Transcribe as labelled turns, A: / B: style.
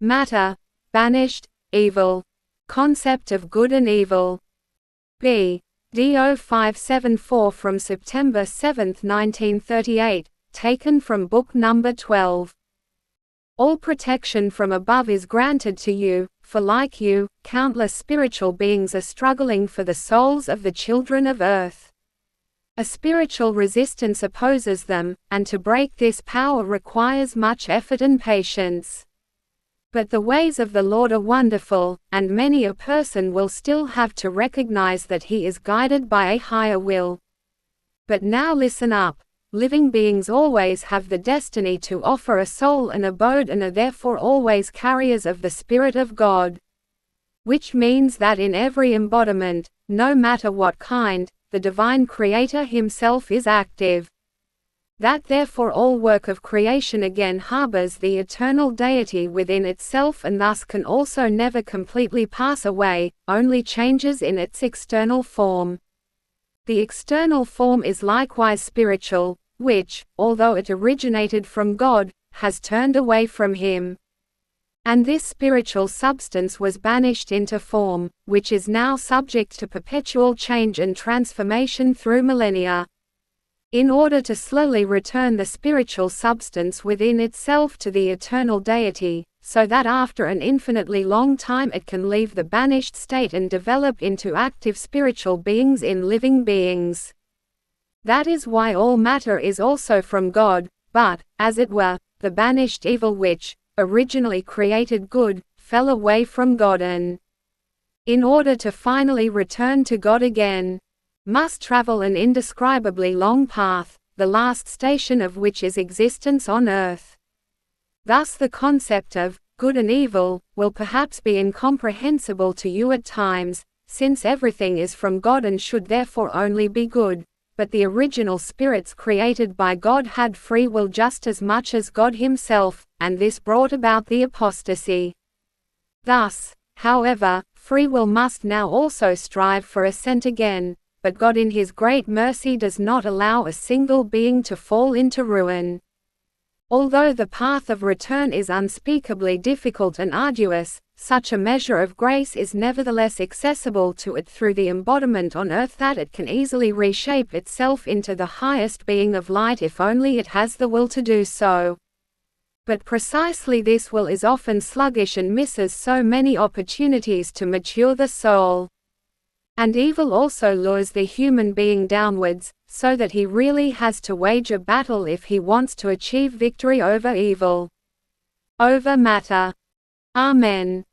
A: Matter, banished, evil. Concept of good and evil. BD0574 from September 7, 1938, taken from book number 12. All protection from above is granted to you, for like you, countless spiritual beings are struggling for the souls of the children of earth. A spiritual resistance opposes them, and to break this power requires much effort and patience. But the ways of the Lord are wonderful, and many a person will still have to recognize that he is guided by a higher will. But now listen up. Living beings always have the destiny to offer a soul an abode and are therefore always carriers of the Spirit of God. Which means that in every embodiment, no matter what kind, the Divine Creator Himself is active. That therefore all work of creation again harbors the eternal deity within itself and thus can also never completely pass away, only changes in its external form. The external form is likewise spiritual, which, although it originated from God, has turned away from Him. And this spiritual substance was banished into form, which is now subject to perpetual change and transformation through millennia. In order to slowly return the spiritual substance within itself to the eternal deity, so that after an infinitely long time it can leave the banished state and develop into active spiritual beings in living beings. That is why all matter is also from God, but, as it were, the banished evil which, originally created good, fell away from God and, in order to finally return to God again, must travel an indescribably long path, the last station of which is existence on earth. Thus the concept of good and evil will perhaps be incomprehensible to you at times, since everything is from God and should therefore only be good, but the original spirits created by God had free will just as much as God Himself, and this brought about the apostasy. Thus, however, free will must now also strive for ascent again, but God in His great mercy does not allow a single being to fall into ruin. Although the path of return is unspeakably difficult and arduous, such a measure of grace is nevertheless accessible to it through the embodiment on earth that it can easily reshape itself into the highest being of light if only it has the will to do so. But precisely this will is often sluggish and misses so many opportunities to mature the soul. And evil also lures the human being downwards, so that he really has to wage a battle if he wants to achieve victory over evil. Over matter. Amen.